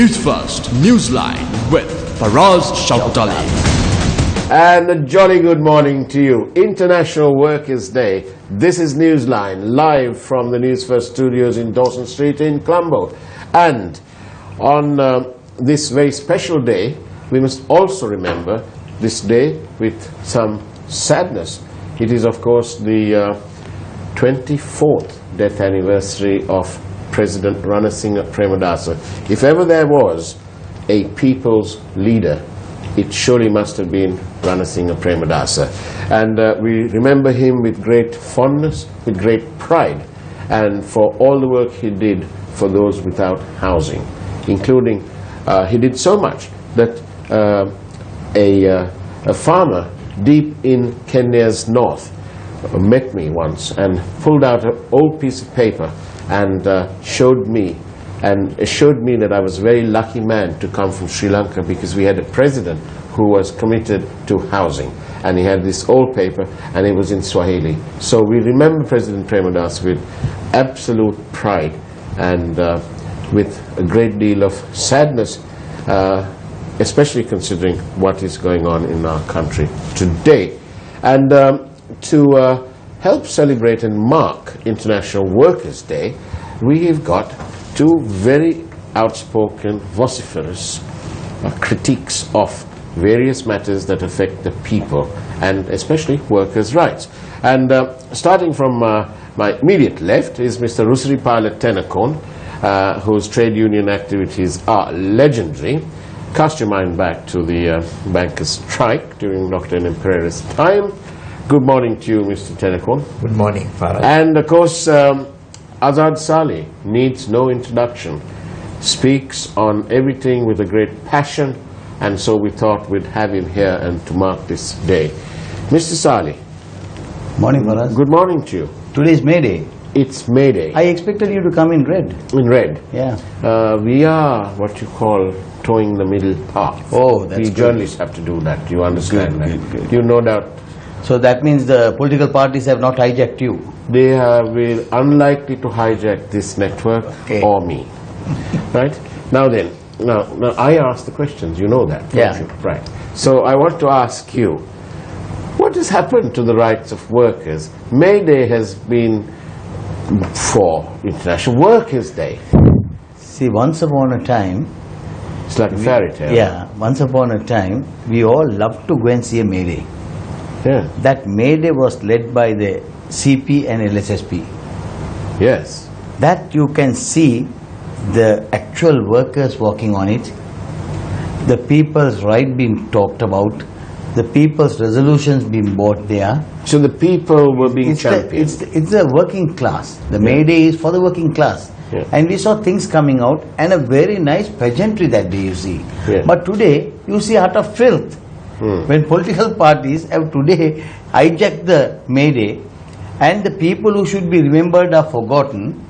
News First, Newsline with Faraz Shautali. And a jolly good morning to you. International Workers' Day. This is Newsline, live from the Newsfirst studios in Dawson Street in Colombo. And on this very special day, we must also remember this day with some sadness. It is, of course, the 24th death anniversary of President Ranasinghe Premadasa. If ever there was a people's leader, it surely must have been Ranasinghe Premadasa. And we remember him with great fondness, with great pride, and for all the work he did for those without housing, including, he did so much that a farmer deep in Kenya's north met me once and pulled out an old piece of paper and showed me and assured me that I was a very lucky man to come from Sri Lanka, because we had a president who was committed to housing, and he had this old paper and it was in Swahili. So we remember President Premadasa with absolute pride and with a great deal of sadness, especially considering what is going on in our country today. And to help celebrate and mark International Workers' Day, we have got two very outspoken, vociferous critiques of various matters that affect the people, and especially workers' rights. And starting from my immediate left is Mr. Rusiripala Tennakoon, whose trade union activities are legendary. Cast your mind back to the bankers' strike during Dr. Pereira's time. Good morning to you, Mr. Tennakoon. Good morning, Farah. And of course, Azath Salley needs no introduction, speaks on everything with a great passion, and so we thought we'd have him here and to mark this day. Mr. Salley. Morning, Faraz. Good morning to you. Today is May Day. It's May Day. I expected you to come in red. In red? Yeah. We are what you call towing the middle path. Oh, that's We good. journalists have to do that. You understand that? Good. You no doubt. So that means the political parties have not hijacked you. They have been unlikely to hijack this network or me. Right? Now then, now I ask the questions, you know that, don't you? Right. So I want to ask you, what has happened to the rights of workers? May Day has been for International Workers' Day. See, once upon a time... It's like a fairy tale. Yeah, once upon a time, we all loved to go and see a May Day. Yeah. That May Day was led by the CP and LSSP. Yes. That you can see the actual workers working on it, the people's right being talked about, the people's resolutions being brought there. So the people were being championed. It's the working class. The May Day is for the working class. Yeah. And we saw things coming out and a very nice pageantry that day, you see. Yeah. But today, you see utter filth. When political parties have today hijacked the May Day, and the people who should be remembered are forgotten,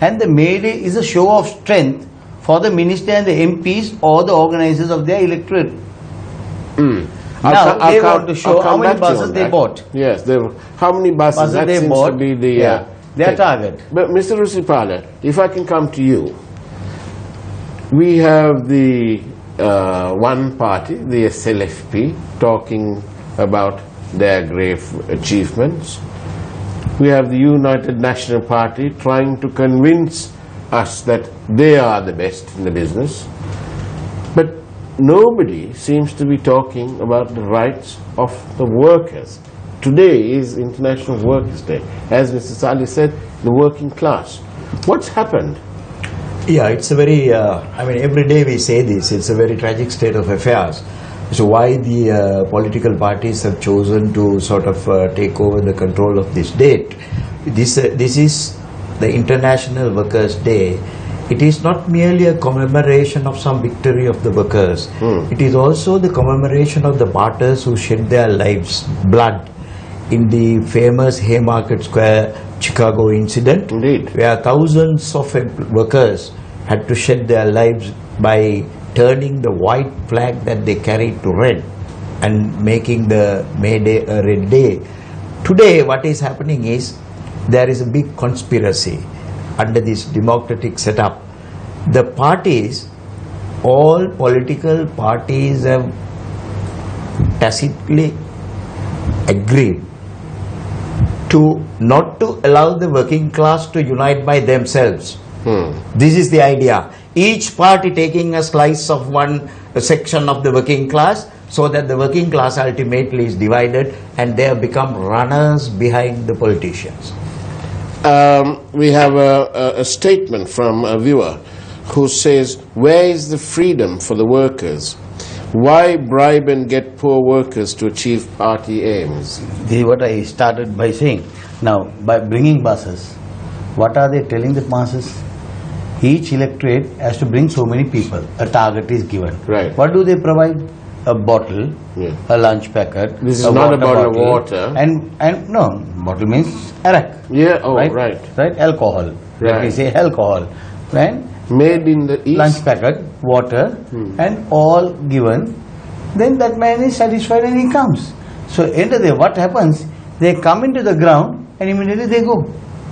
and the May Day is a show of strength for the minister and the MPs or the organizers of their electorate. Now they want to show how many buses they bought. Yes, how many buses that they seems bought, to be the their target. But Mr. Rusiripala, if I can come to you, we have the one party, the SLFP, talking about their grave achievements. We have the United National Party trying to convince us that they are the best in the business. But nobody seems to be talking about the rights of the workers. Today is International Workers' Day. As Mr. Salley said, the working class. What's happened? Yeah, it's a very, I mean, every day we say this, it's a very tragic state of affairs. So why the political parties have chosen to sort of take over the control of this date. This is the International Workers' Day. It is not merely a commemoration of some victory of the workers. It is also the commemoration of the martyrs who shed their lives, blood, in the famous Haymarket Square Chicago incident. Indeed. Where thousands of workers had to shed their lives by turning the white flag that they carried to red and making the May Day a red day. Today what is happening is there is a big conspiracy under this democratic setup. The parties all political parties have tacitly agreed to not to allow the working class to unite by themselves. This is the idea. Each party taking a slice of one section of the working class, so that the working class ultimately is divided and they have become runners behind the politicians. We have a statement from a viewer who says, where is the freedom for the workers? Why bribe and get poor workers to achieve party aims? This is what I started by saying. Now, by bringing buses, what are they telling the masses? Each electorate has to bring so many people. A target is given. Right. What do they provide? A bottle, a lunch packet. This is not a bottle of water. And no, bottle means arak. Yeah, oh, right. Right, alcohol. Let me say alcohol. And made in the East. Lunch packet, water, and all given. Then that man is satisfied and he comes. So end of the day, what happens? They come into the ground and immediately they go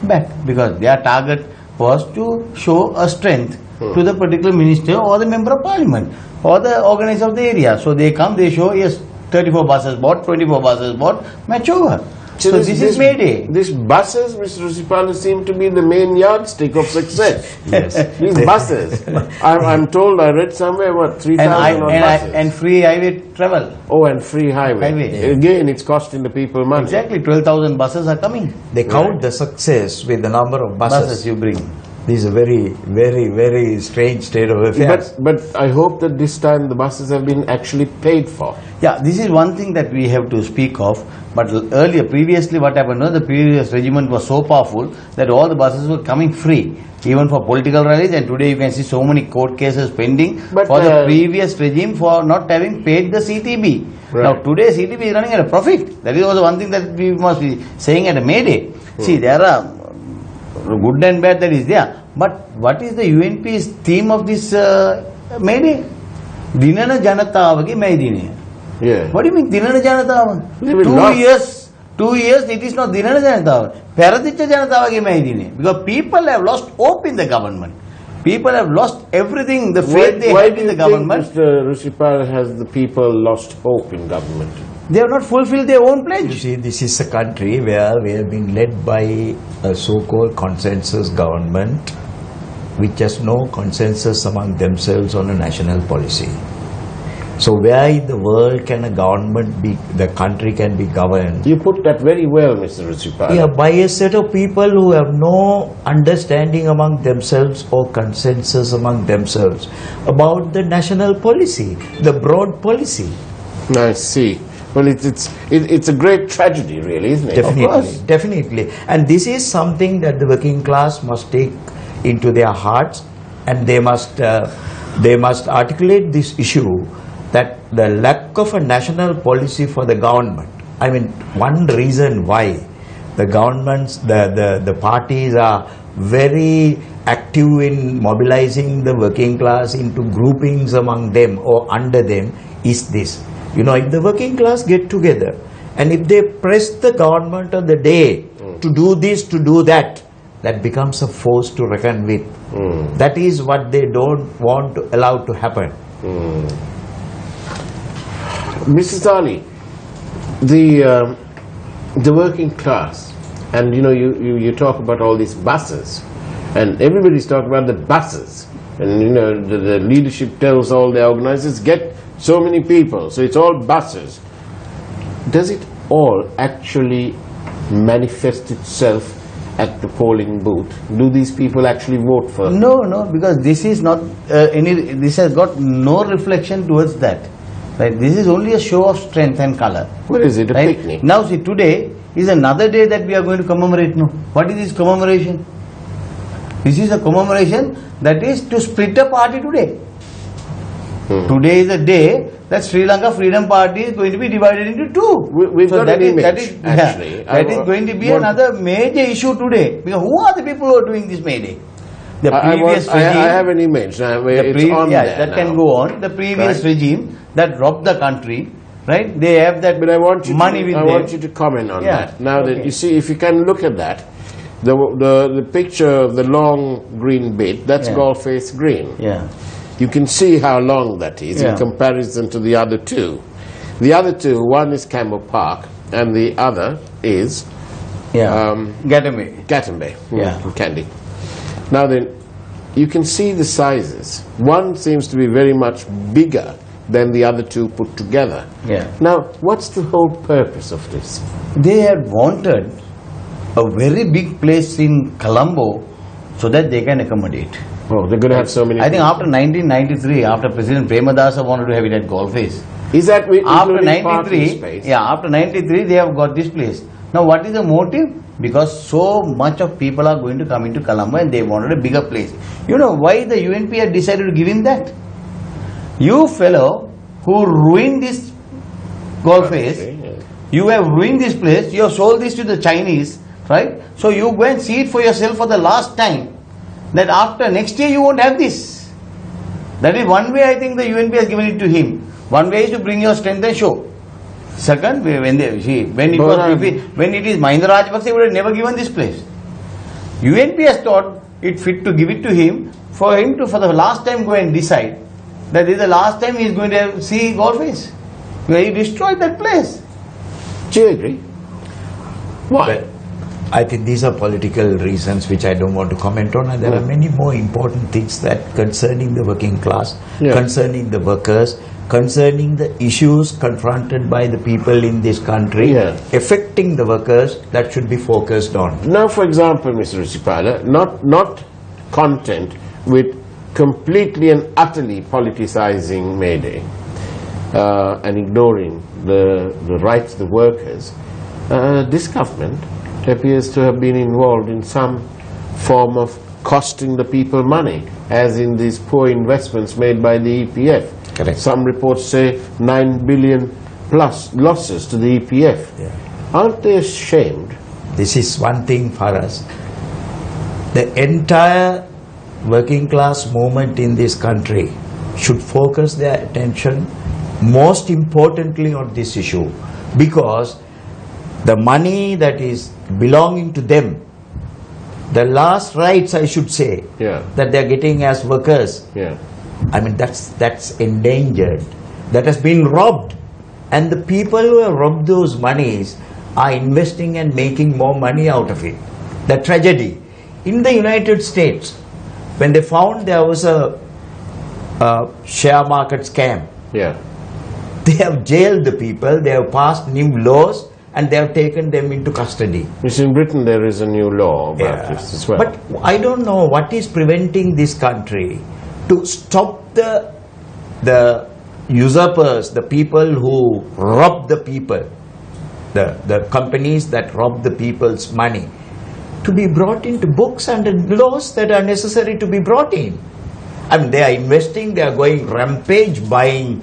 back, because their target was to show a strength to the particular minister or the member of parliament or the organizer of the area. So they come, they show, yes, 34 buses bought, 24 buses bought, match over. So this is May Day. These buses, Mr. Rusiripala, seem to be the main yardstick of success. Yes. These buses. I'm told, I read somewhere, what, 3,000 buses. And free highway travel. Oh, and free highway. Highway. Again, it's costing the people money. Exactly, 12,000 buses are coming. They count the success with the number of buses you bring. This is a very, very, very strange state of affairs. But I hope that this time the buses have been actually paid for. Yeah, this is one thing that we have to speak of. But earlier, previously what happened was the previous regiment was so powerful that all the buses were coming free, even for political rallies, and today you can see so many court cases pending for the previous regime for not having paid the CTB. Right. Now today CTB is running at a profit. That is also one thing that we must be saying at a May Day. See, there are good and bad that is there. But what is the UNP's theme of this May Day? Dinana Janatavage May Dine. Yeah. What do you mean Dinana Janatava? 2 years it is not Dinana Janatava. Paradicha Janatavage May Dine. Because people have lost hope in the government. People have lost everything, the faith they had in the government. Why do you think, Mr. Rusiripala, has the people lost hope in government? They have not fulfilled their own pledge. You see, this is a country where we have been led by a so-called consensus government which has no consensus among themselves on a national policy. So where in the world can a government be, the country can be governed? You put that very well, Mr. Rusiripala. Yeah, by a set of people who have no understanding among themselves or consensus among themselves about the national policy, the broad policy. I see. Well, it's a great tragedy, really, isn't it? Definitely, definitely. And this is something that the working class must take into their hearts, and they must articulate this issue, that the lack of a national policy for the government. I mean, one reason why the governments, the parties are very active in mobilizing the working class into groupings among them or under them is this. You know, if the working class get together and if they press the government of the day to do this, to do that, that becomes a force to reckon with. That is what they don't want to allow to happen. Mrs. Salley, the working class, and you know, you talk about all these buses, and everybody's talking about the buses, and you know, the leadership tells all the organizers, get so many people, so it's all buses. Does it all actually manifest itself at the polling booth? Do these people actually vote for? No, because this is not this has got no reflection towards that. Right? This is only a show of strength and color. What is it, a picnic? Now see, today is another day that we are going to commemorate. No, what is this commemoration? This is a commemoration that is to split a party today. Today is a day that Sri Lanka Freedom Party is going to be divided into two. We've got an image, actually. That is going to be another major issue today. Because who are the people who are doing this May Day? The previous regime. I have an image. It's on there that now. can go on. The previous regime that robbed the country, right? They have that but I want you money with them. I want you to comment on that. Now that you see, if you can look at that, the picture of the long green bit, that's Gulf Face green. Yeah. You can see how long that is in comparison to the other two. The other two, one is Camel Park and the other is Gatambe. Kandy. Now then, you can see the sizes. One seems to be very much bigger than the other two put together. Now, what's the whole purpose of this? They had wanted a very big place in Colombo so that they can accommodate. Oh, they're going to have so many. I think after 1993, after President Premadasa wanted to have it at Golface. Is that after 93? Yeah, after 93 they have got this place. Now, what is the motive? Because so much of people are going to come into Colombo and they wanted a bigger place. You know why the UNP had decided to give him that? You fellow who ruined this Golface, you have ruined this place, you have sold this to the Chinese, right? So you go and see it for yourself for the last time, that after next year you won't have this. That is one way I think the UNP has given it to him. One way is to bring your strength and show. Second, when it is Mahinda Rajapaksa, he would have never given this place. UNP has thought it fit to give it to him for the last time go and decide that this is the last time he is going to see Golface. Where he destroyed that place. Do you agree? Why? Well, I think these are political reasons which I don't want to comment on, and there are many more important things that concerning the working class, concerning the workers, concerning the issues confronted by the people in this country, affecting the workers, that should be focused on. Now, for example, Mr. Rusiripala, not content with completely and utterly politicizing May Day and ignoring the rights of the workers, this government appears to have been involved in some form of costing the people money, as in these poor investments made by the EPF. Correct. Some reports say 9 billion plus losses to the EPF. Aren't they ashamed? This is one thing for us. The entire working class movement in this country should focus their attention most importantly on this issue, because the money that is belonging to them, the last rights I should say, that they are getting as workers, I mean that's endangered, that has been robbed, and the people who have robbed those monies are investing and making more money out of it. The tragedy in the United States, when they found there was a share market scam, they have jailed the people, they have passed new laws, and they have taken them into custody. Yes, in Britain there is a new law about this as well. But I don't know what is preventing this country to stop the usurpers, the people who rob the people, the companies that rob the people's money, to be brought into books and laws that are necessary to be brought in. I mean, they are investing, they are going rampage, buying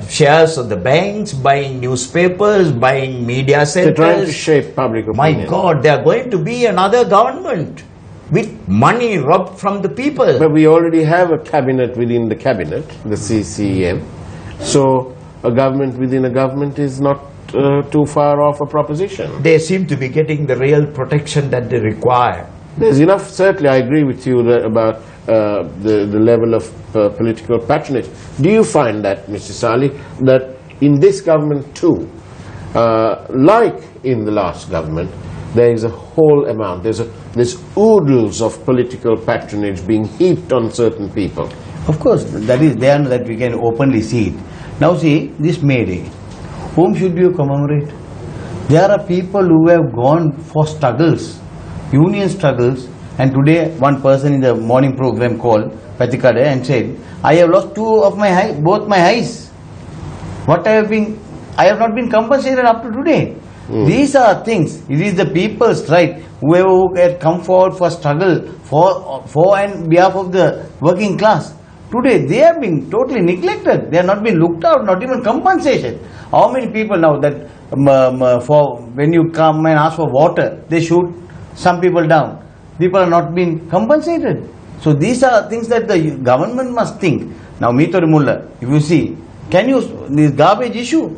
shares of the banks, buying newspapers, buying media centers. They're trying to shape public opinion. My God, they are going to be another government with money robbed from the people. But we already have a cabinet within the cabinet, the CCM. So a government within a government is not too far off a proposition. They seem to be getting the real protection that they require. There's enough, certainly I agree with you about the level of political patronage. Do you find that, Mr. Salley, that in this government too, like in the last government, there is a whole amount, there's oodles of political patronage being heaped on certain people? Of course, that is there that we can openly see it. Now see, this May Day, whom should you commemorate? There are people who have gone for struggles, union struggles, and today one person in the morning program called Patikade and said, I have lost both my eyes. I have not been compensated up to today. These are things, it is the people's right, whoever had come forward for struggle for and behalf of the working class. Today they have been totally neglected, they have not been looked out, not even compensation. How many people now that when you come and ask for water, they shoot some people down. People are not being compensated. So these are things that the government must think. Now, Meetor Mullah, if you see, this garbage issue,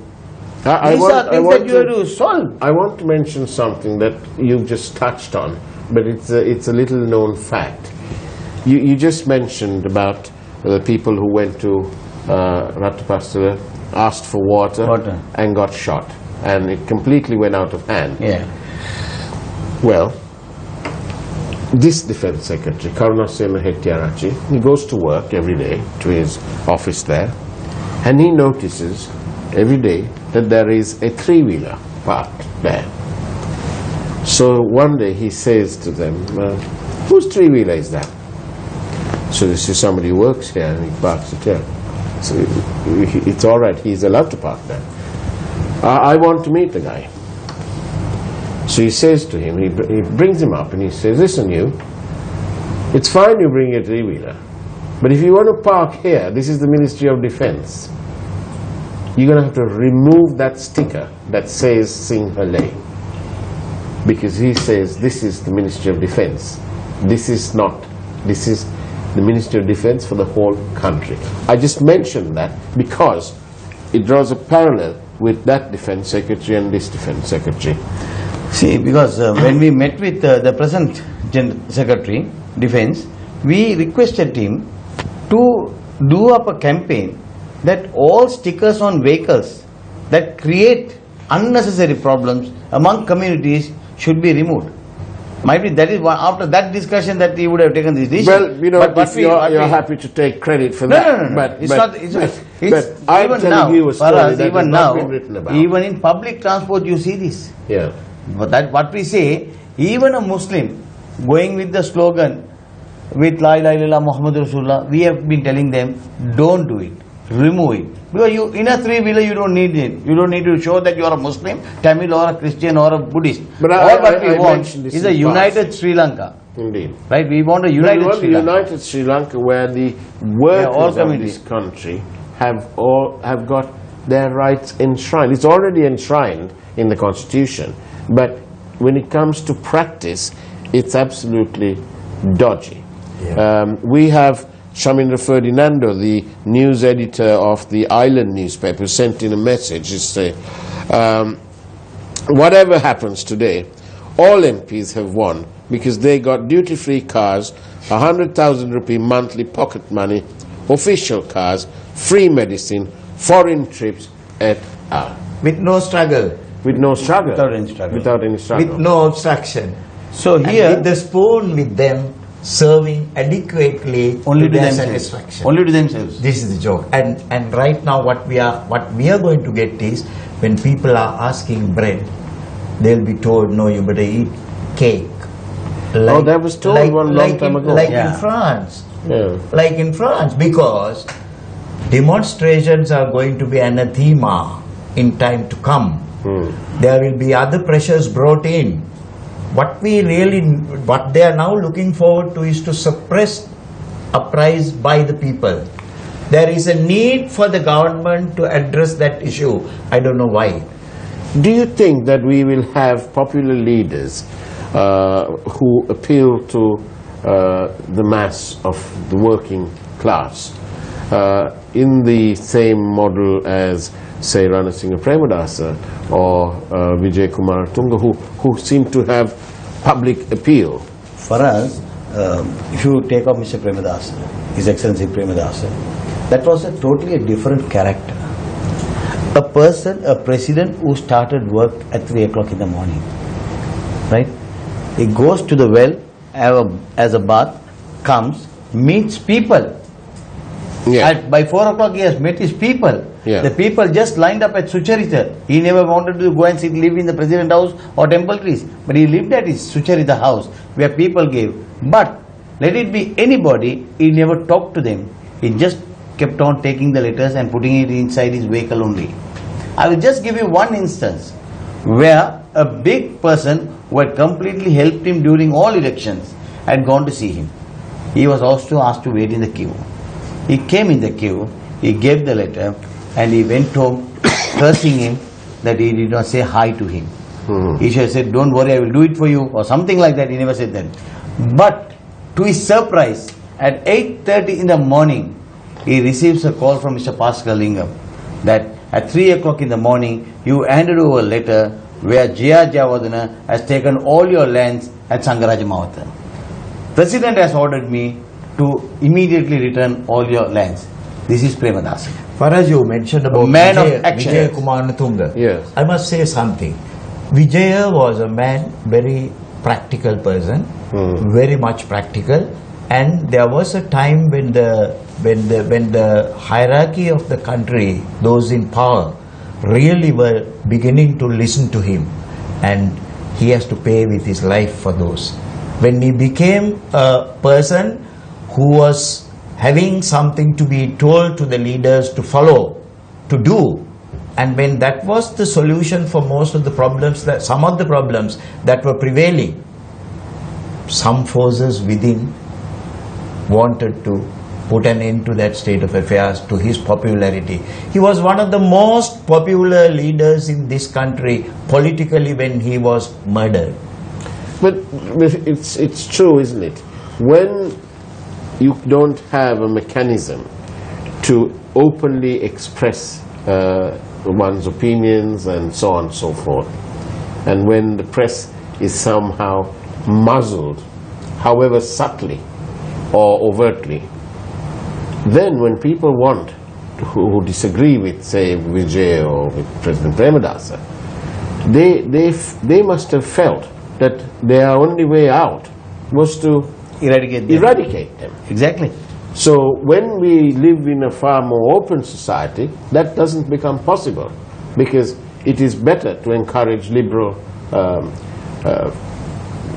these are things that you have to solve. I want to mention something that you've just touched on, but it's a little known fact. You just mentioned about the people who went to Ratapastula, asked for water and got shot, and it completely went out of hand. Yeah. Well, this Defence Secretary, Karunasena Hettiarachchi, he goes to work every day to his office there, and he notices every day that there is a three-wheeler parked there. So one day he says to them, whose three-wheeler is that? So this is somebody who works here, and he parks it here. So it's all right, he's allowed to park there. I want to meet the guy. So he says to him, he brings him up and he says, listen you, it's fine you bring a three-wheeler, but if you want to park here, this is the Ministry of Defence, you're going to have to remove that sticker that says Sinhalay. Because he says this is the Ministry of Defence. This is the Ministry of Defence for the whole country. I just mentioned that because it draws a parallel with that Defence Secretary and this Defence Secretary. See, because when we met with the present Secretary, Defence, we requested him to do up a campaign that all stickers on vehicles that create unnecessary problems among communities should be removed. Might be that is one, after that discussion that he would have taken this decision. Well, you know, if you're happy to take credit for that. No. But, it's but, not. It's I'm even telling now, you a story for us, that even has now, not been written about. even in public transport, you see this. Yeah. But that what we say, even a Muslim going with the slogan with La ilaha illallah Muhammad Rasulullah, we have been telling them, don't do it, remove it. Because you, in a three-wheeler, you don't need it. You don't need to show that you are a Muslim, Tamil or a Christian or a Buddhist. But all what we want is a in united Sri Lanka. Indeed. Right? We want a united Sri Lanka. United Sri Lanka where the workers of this country have got their rights enshrined. It's already enshrined in the Constitution. But when it comes to practice, it's absolutely dodgy. Yeah. We have Shamindra Ferdinando, the news editor of the Island newspaper, sent in a message to say, whatever happens today, all MPs have won because they got duty-free cars, 100,000 rupee monthly pocket money, official cars, free medicine, foreign trips, et.al. With no struggle. With no struggle. Without any struggle. Without any struggle. With no obstruction. So And here, with the spoon with them serving adequately only to their themselves. satisfaction. Only to themselves. This is the joke. And right now what we are going to get is when people are asking bread, they'll be told, no, you better eat cake. Like, that was told one long time ago. Like in France. Yeah. Like in France, because demonstrations are going to be anathema in time to come. There will be other pressures brought in. What they are now looking forward to is to suppress uprise by the people. There is a need for the government to address that issue. I don't know why. Do you think that we will have popular leaders who appeal to the mass of the working class in the same model as, say, Ranasinghe Premadasa or Vijay Kumar Tunga, who seem to have public appeal? For us, if you take up Mr. Premadasa, His Excellency Premadasa, that was a totally different character. A president who started work at 3 o'clock in the morning, right? He goes to the well, as a bath, comes, meets people. Yeah. By 4 o'clock he has met his people. Yeah. The people just lined up at Sucharita. He never wanted to go and live in the president house or temple trees. But he lived at his Sucharita house where people gave. But let it be anybody, he never talked to them. He just kept on taking the letters and putting it inside his vehicle only. I will just give you one instance where a big person who had completely helped him during all elections had gone to see him. He was also asked to wait in the queue. He came in the queue, he gave the letter, and he went home cursing him that he did not say hi to him. He should have said, don't worry, I will do it for you, or something like that. He never said that. But to his surprise, at 8:30 in the morning, he receives a call from Mr. Pascal Lingam that at 3 o'clock in the morning, you handed over a letter where J.R. Javadana has taken all your lands at Sangaraja Mawata. President has ordered me to immediately return all your lands. This is Premadasa. Faraj, you mentioned about Man of action. Vijaya Kumaratunga. Yes. I must say something. Vijaya was a man, very practical person, very much practical, and there was a time when the hierarchy of the country, those in power, really were beginning to listen to him, and he has to pay with his life for those. When he became a person who was having something to be told to the leaders to follow, to do, and when that was the solution for most of the problems, that some of the problems that were prevailing, some forces within wanted to put an end to that state of affairs, to his popularity. He was one of the most popular leaders in this country politically when he was murdered. But it's true, isn't it? When you don't have a mechanism to openly express one's opinions and so on and so forth, and when the press is somehow muzzled, however subtly or overtly, then when people who disagree with, say, Vijay or with President Premadasa, they must have felt that their only way out was to eradicate them. Exactly. So when we live in a far more open society, that doesn't become possible, because it is better to encourage liberal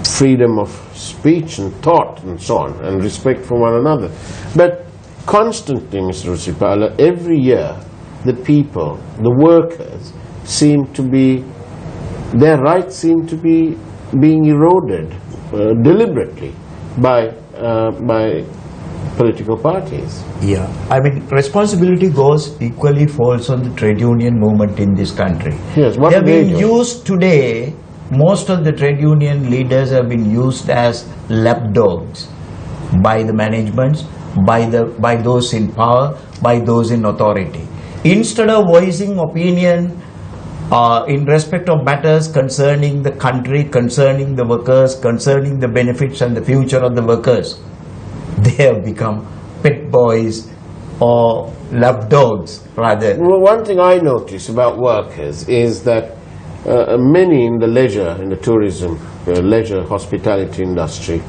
freedom of speech and thought and so on, and respect for one another. But constantly, Mr. Rusiripala, every year the people, the workers, their rights seem to be being eroded deliberately by political parties. Yeah, I mean, responsibility equally falls on the trade union movement in this country. Yes, they have been used today. Most of the trade union leaders have been used as lapdogs by the managements, by those in power, by those in authority. Instead of voicing opinion in respect of matters concerning the country, concerning the workers, concerning the benefits and the future of the workers, they have become pet boys or lapdogs rather. Well, one thing I notice about workers is that many in the leisure, in the tourism, leisure hospitality industry,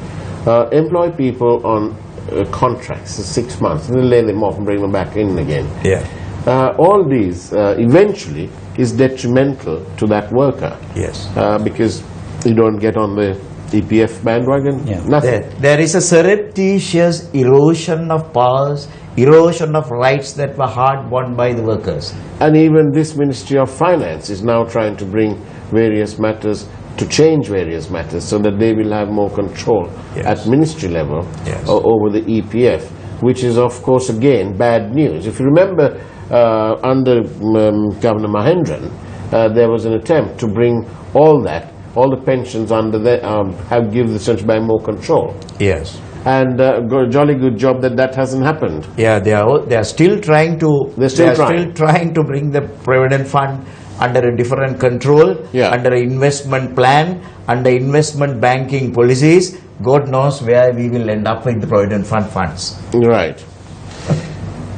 employ people on contracts, 6 months, and then lay them off and bring them back in again. Yeah. All these eventually is detrimental to that worker. Yes. Because you don't get on the EPF bandwagon. Yeah. Nothing. There is a surreptitious erosion of powers, erosion of rights that were hard won by the workers. And even this Ministry of Finance is now trying to bring various matters, to change various matters, so that they will have more control at ministry level over the EPF, which is of course again bad news. If you remember, under Governor Mahendran, there was an attempt to bring all the pensions under give the central bank more control. Yes. And got a jolly good job that hasn't happened. Yeah, they are still trying to. Still trying to bring the provident fund under a different control, under an investment plan, under investment banking policies. God knows where we will end up with the provident fund funds. Right.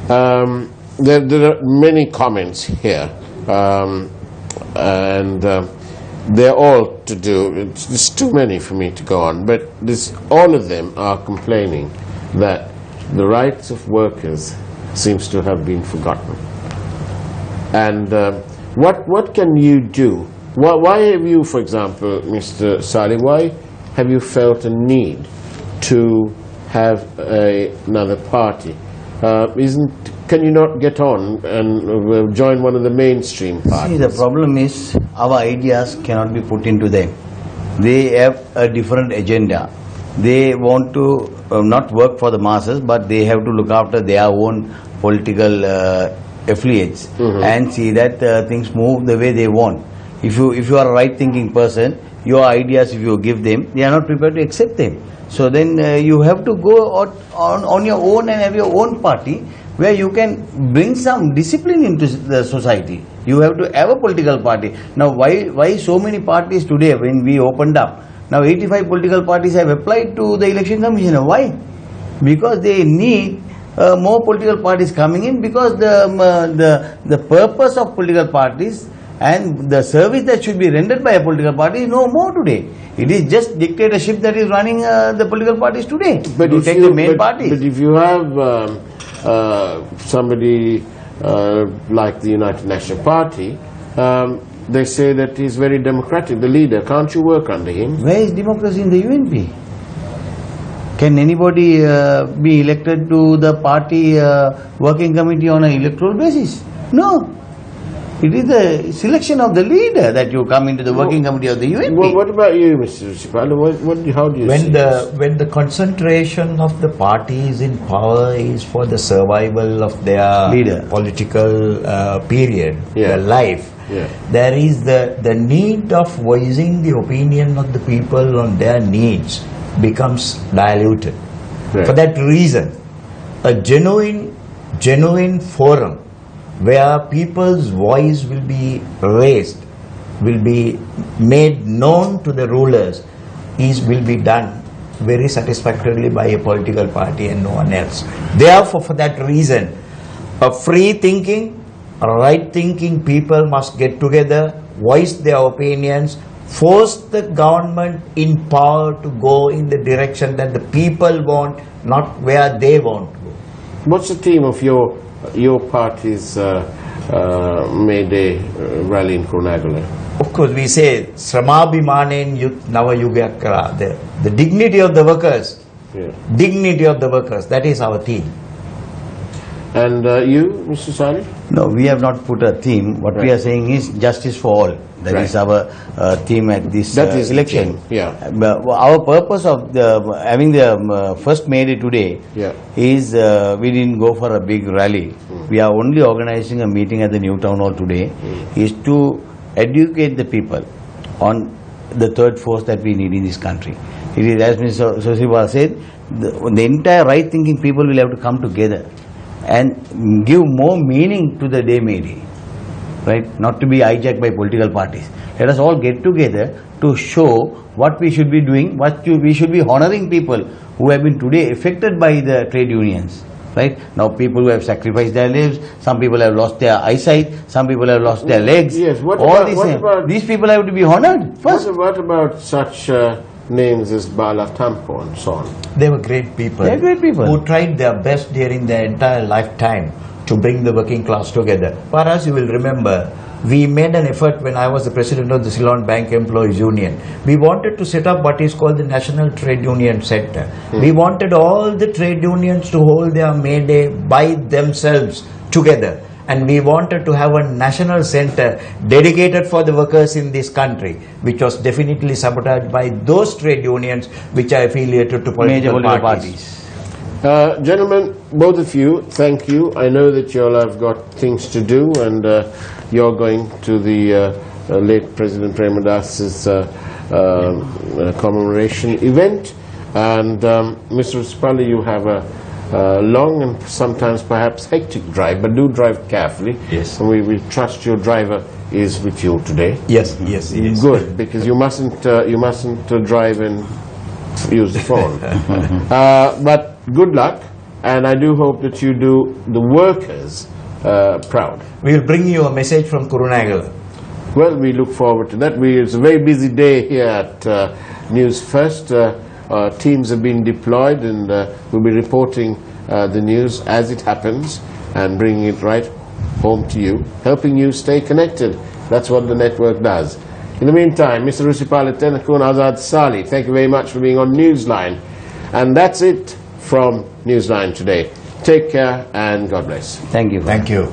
There are many comments here, and they're all to do. It's too many for me to go on, but all of them are complaining that the rights of workers seems to have been forgotten. And what can you do? Why have you, for example, Mr. Salley, why have you felt a need to have another party? Can you not get on and join one of the mainstream parties? See, the problem is our ideas cannot be put into them. They have a different agenda. They want to not work for the masses, but they have to look after their own political affiliates and see that things move the way they want. If you are a right-thinking person, your ideas, if you give them, they are not prepared to accept them. So then you have to go on your own and have your own party, where you can bring some discipline into the society. You have to have a political party. Now, why so many parties today when we opened up? Now, 85 political parties have applied to the election commissioner. Why? Because they need more political parties coming in, because the purpose of political parties and the service that should be rendered by a political party is no more today. It is just dictatorship that is running the political parties today. But to take the main parties. But if you have somebody like the United National Party, they say that he's very democratic, the leader. Can't you work under him? Where is democracy in the UNP? Can anybody be elected to the party working committee on an electoral basis? No. It is the selection of the leader that you come into the working committee of the UNP. Well, what about you, Mr. Rusiripala? How do you see this? When the concentration of the parties in power is for the survival of their leader, political period, their life, Yeah. there is the need of voicing the opinion of the people on their needs becomes diluted. Right. For that reason, a genuine forum where people's voice will be raised, will be made known to the rulers, will be done very satisfactorily by a political party and no one else. Therefore, for that reason, a free thinking, right thinking people must get together, voice their opinions, force the government in power to go in the direction that the people want, not where they want to go. What's the theme of your party's May Day rally in Kurunegala? Of course, we say Sramabhimanen Yut Nava Yugakara, the dignity of the workers. Yeah. Dignity of the workers, that is our theme. And you, Mr. Salley? No, we have not put a theme. What we are saying is justice for all. That is our theme at this election. Yeah. Our purpose of having the first May Day today is we didn't go for a big rally. We are only organizing a meeting at the New Town Hall today, is to educate the people on the third force that we need in this country. It is, as Mr. Rusiripala said, the entire right-thinking people will have to come together and give more meaning to the day May Day, right? Not to be hijacked by political parties. Let us all get together to show what we should be doing, we should be honoring people who have been today affected by the trade unions, right? Now people who have sacrificed their lives, some people have lost their eyesight, some people have lost their legs. Yes. These people have to be honored first. What about such names as Bala Tampo and so on? They were great people. They are great people who tried their best during their entire lifetime to bring the working class together. For us, you will remember, we made an effort when I was the president of the Ceylon Bank Employees Union. We wanted to set up what is called the National Trade Union Center. We wanted all the trade unions to hold their May Day by themselves together. And we wanted to have a national center dedicated for the workers in this country, which was definitely sabotaged by those trade unions which are affiliated to political parties. Gentlemen, both of you, thank you. I know that you all have got things to do, and you're going to the late President Premadas's commemoration event. And Mr. Rusiripala, you have a long and sometimes perhaps hectic drive, but do drive carefully. Yes. And we trust your driver is with you today. Yes. Good, because you mustn't drive and use the phone. But good luck, and I do hope that you do the workers proud. We will bring you a message from Kurunegala. Well, we look forward to that. It's a very busy day here at Newsfirst. Teams have been deployed, and we'll be reporting the news as it happens and bringing it right home to you, helping you stay connected. That's what the network does. In the meantime, Mr. Rusiripala, Tennakoon, Azath, Salley, thank you very much for being on NewsLine. And that's it from NewsLine today. Take care and God bless. Thank you. Thank you.